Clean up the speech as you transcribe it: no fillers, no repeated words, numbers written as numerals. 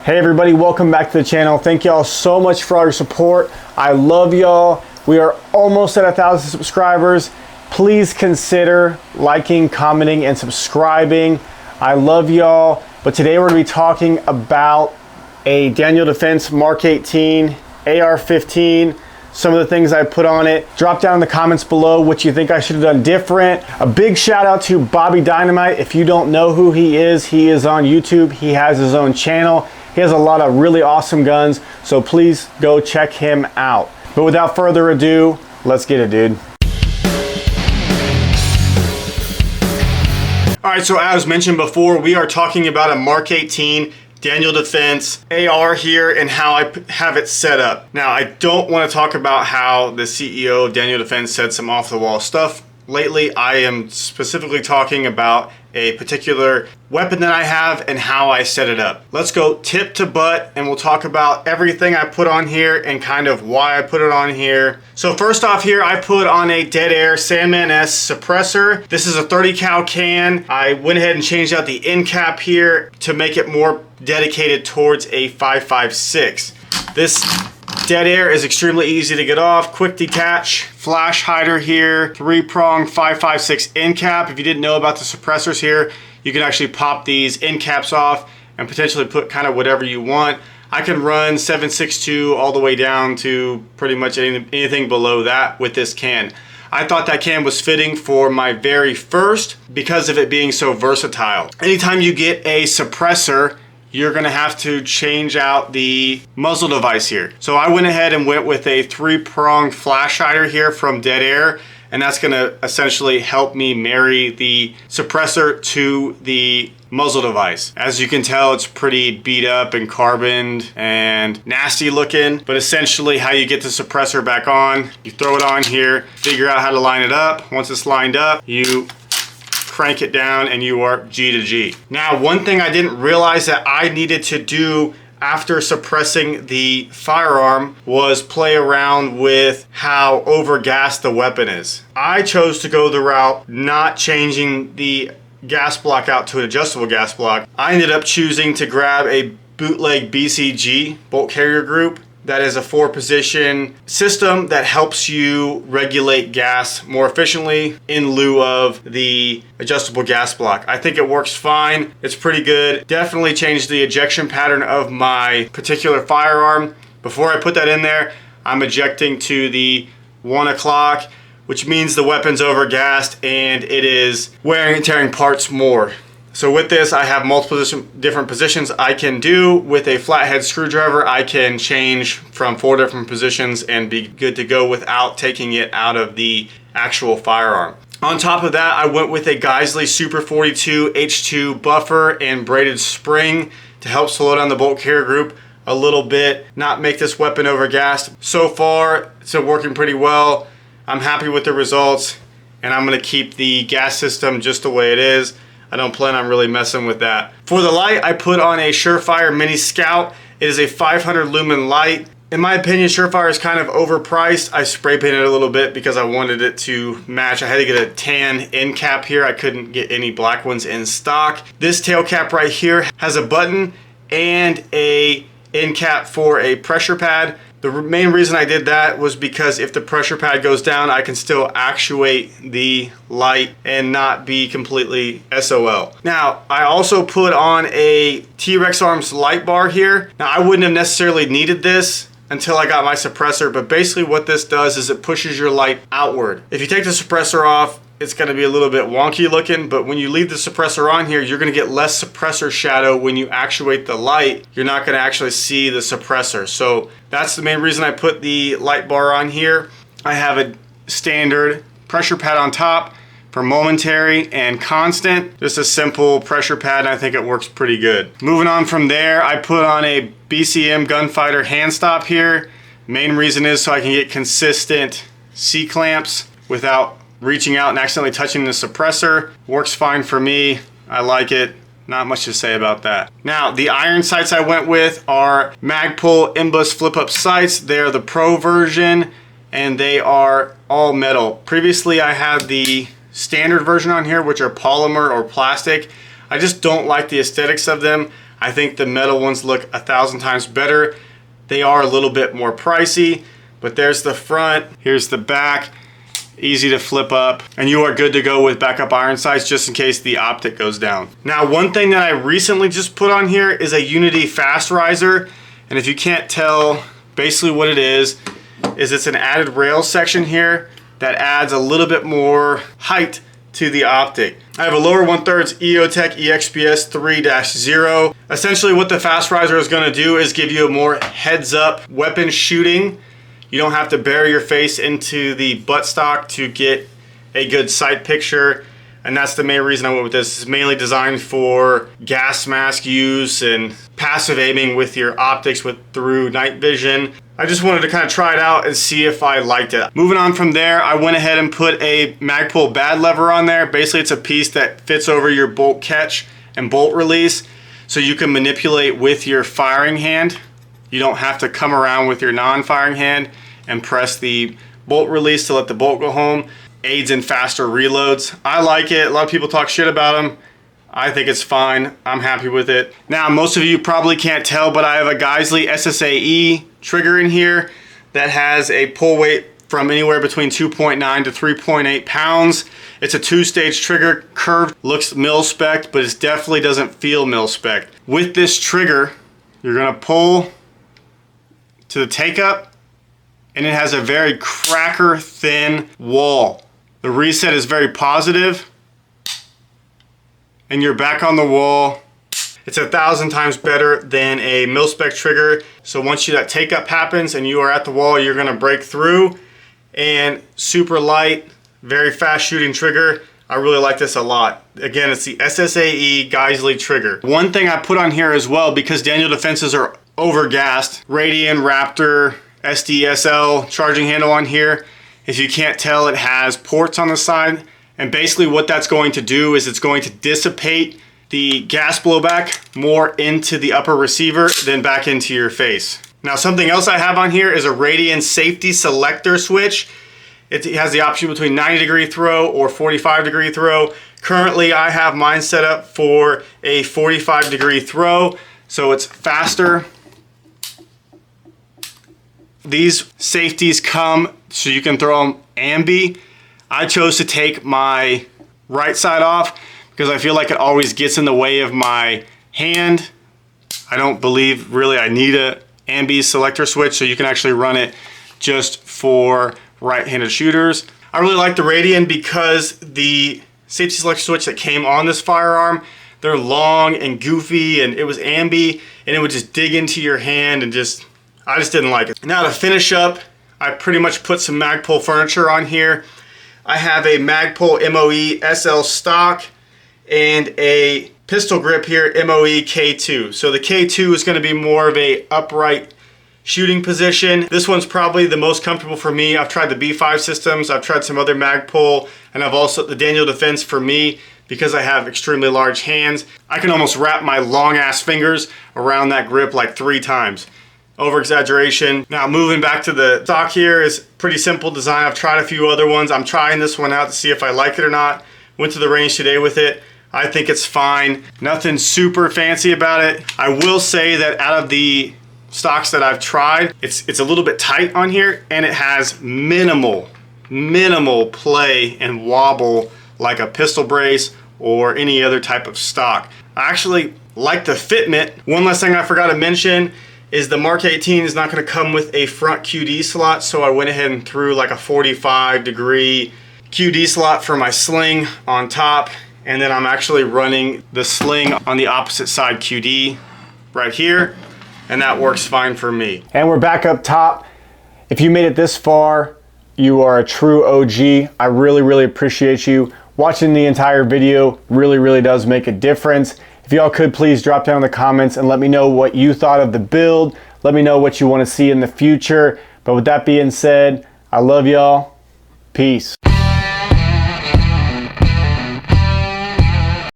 Hey everybody, welcome back to the channel. Thank y'all so much for all your support. I love y'all. We are almost at 1,000 subscribers. Please consider liking, commenting, and subscribing. I love y'all. But today we're gonna be talking about a Daniel Defense Mark 18 AR-15, some of the things I put on it. Drop down in the comments below what you think I should have done different. A big shout out to Bobby Dynamite. If you don't know who he is on YouTube. He has his own channel. He has a lot of really awesome guns, so please go check him out. But without further ado, let's get it, dude. All right, so as mentioned before, we are talking about a Mark 18 Daniel Defense AR here and how I have it set up. Now, I don't want to talk about how the CEO of Daniel Defense said some off-the-wall stuff lately. I am specifically talking about a particular weapon that I have and how I set it up. Let's go tip to butt and we'll talk about everything I put on here and kind of why I put it on here. So first off here, I put on a Dead Air Sandman S suppressor. This is a 30 cal can. I went ahead and changed out the end cap here to make it more dedicated towards a 5.56. This Dead Air is extremely easy to get off, quick detach, flash hider here, 3-prong 5.56 end cap. If you didn't know about the suppressors here, you can actually pop these end caps off and potentially put kind of whatever you want. I can run 7.62 all the way down to pretty much anything below that with this can. I thought that can was fitting for my very first because of it being so versatile. Anytime you get a suppressor, you're gonna have to change out the muzzle device here. So I went ahead and went with a 3-pronged flash hider here from Dead Air, and that's gonna essentially help me marry the suppressor to the muzzle device. As you can tell, it's pretty beat up and carboned and nasty looking, but essentially how you get the suppressor back on, you throw it on here, figure out how to line it up. Once it's lined up, you crank it down and you are G to G. Now, one thing I didn't realize that I needed to do after suppressing the firearm was play around with how overgassed the weapon is. I chose to go the route not changing the gas block out to an adjustable gas block. I ended up choosing to grab a bootleg BCG bolt carrier group. That is a 4-position system that helps you regulate gas more efficiently in lieu of the adjustable gas block. I think it works fine. It's pretty good. Definitely changed the ejection pattern of my particular firearm. Before I put that in there, I'm ejecting to the 1 o'clock, which means the weapon's overgassed and it is wearing and tearing parts more. So with this, I have multiple different positions I can do. With a flathead screwdriver, I can change from 4 different positions and be good to go without taking it out of the actual firearm. On top of that, I went with a Geissele Super 42 H2 buffer and braided spring to help slow down the bolt carrier group a little bit, not make this weapon overgassed. So far, it's working pretty well. I'm happy with the results, and I'm gonna keep the gas system just the way it is. I don't plan on really messing with that. For the light, I put on a Surefire Mini Scout. It is a 500 lumen light. In my opinion, Surefire is kind of overpriced. I spray painted it a little bit because I wanted it to match. I had to get a tan end cap here. I couldn't get any black ones in stock. This tail cap right here has a button and a end cap for a pressure pad. The main reason I did that was because if the pressure pad goes down, I can still actuate the light and not be completely SOL. Now, I also put on a T-Rex Arms light bar here. Now, I wouldn't have necessarily needed this until I got my suppressor, but basically what this does is it pushes your light outward. If you take the suppressor off, it's gonna be a little bit wonky looking, but when you leave the suppressor on here, you're gonna get less suppressor shadow. When you actuate the light, you're not gonna actually see the suppressor. So that's the main reason I put the light bar on here. I have a standard pressure pad on top for momentary and constant. Just a simple pressure pad, and I think it works pretty good. Moving on from there, I put on a BCM Gunfighter hand stop here. Main reason is so I can get consistent C-clamps without reaching out and accidentally touching the suppressor. Works fine for me. I like it. Not much to say about that. Now, the iron sights I went with are Magpul MBUS flip-up sights. They are the Pro version, and they are all metal. Previously, I had the standard version on here, which are polymer or plastic. I just don't like the aesthetics of them. I think the metal ones look 1,000 times better. They are a little bit more pricey, but there's the front, here's the back. Easy to flip up, and you are good to go with backup iron sights just in case the optic goes down. Now, one thing that I recently just put on here is a Unity Fast Riser, and if you can't tell, basically what it is it's an added rail section here that adds a little bit more height to the optic. I have a lower 1/3 EOTech EXPS 3-0. Essentially what the Fast Riser is going to do is give you a more heads-up weapon shooting. You don't have to bury your face into the buttstock to get a good sight picture, and that's the main reason I went with this. It's mainly designed for gas mask use and passive aiming with your optics through night vision. I just wanted to kind of try it out and see if I liked it. Moving on from there, I went ahead and put a Magpul bad lever on there. Basically, it's a piece that fits over your bolt catch and bolt release, so you can manipulate with your firing hand. You don't have to come around with your non-firing hand and press the bolt release to let the bolt go home. Aids in faster reloads. I like it. A lot of people talk shit about them. I think it's fine. I'm happy with it. Now, most of you probably can't tell, but I have a Geissele SSAE trigger in here that has a pull weight from anywhere between 2.9 to 3.8 pounds. It's a 2-stage trigger, curved, looks mil-spec, but it definitely doesn't feel mil-spec. With this trigger, you're gonna pull to the take-up, and it has a very cracker thin wall. The reset is very positive, and you're back on the wall. It's 1,000 times better than a mil-spec trigger. So once that take-up happens and you are at the wall, you're gonna break through, and super light, very fast shooting trigger. I really like this a lot. Again, it's the SSAE Geissele trigger. One thing I put on here as well, because Daniel Defenses are overgassed, Radian Raptor SDSL charging handle on here. If you can't tell, it has ports on the side, and basically what that's going to do is it's going to dissipate the gas blowback more into the upper receiver than back into your face. Now, something else I have on here is a Radian safety selector switch. It has the option between 90-degree throw or 45-degree throw. Currently, I have mine set up for a 45-degree throw, so it's faster. These safeties come so you can throw them ambi. I chose to take my right side off because I feel like it always gets in the way of my hand. I don't believe really I need a ambi selector switch, so you can actually run it just for right-handed shooters. I really like the Radian because the safety selector switch that came on this firearm, they're long and goofy, and it was ambi, and it would just dig into your hand, and I just didn't like it. Now to finish up, I pretty much put some Magpul furniture on here. I have a Magpul MOE SL stock and a pistol grip here, MOE K2. So the K2 is going to be more of a upright shooting position. This one's probably the most comfortable for me. I've tried the B5 systems, I've tried some other Magpul, and I've also the Daniel Defense for me, because I have extremely large hands. I can almost wrap my long ass fingers around that grip like 3 times. Over exaggeration. Now moving back to the stock here is pretty simple design. I've tried a few other ones. I'm trying this one out to see if I like it or not. Went to the range today with it. I think it's fine. Nothing super fancy about it. I will say that out of the stocks that I've tried, it's a little bit tight on here, and it has minimal play and wobble like a pistol brace or any other type of stock. I actually like the fitment. One last thing I forgot to mention is the Mark 18 is not going to come with a front QD slot, so I went ahead and threw like a 45-degree QD slot for my sling on top, and then I'm actually running the sling on the opposite side QD right here, and that works fine for me. And we're back up top. If you made it this far, you are a true OG. I really appreciate you. Watching the entire video really does make a difference. If y'all could please drop down in the comments and let me know what you thought of the build. Let me know what you want to see in the future. But with that being said, I love y'all. Peace.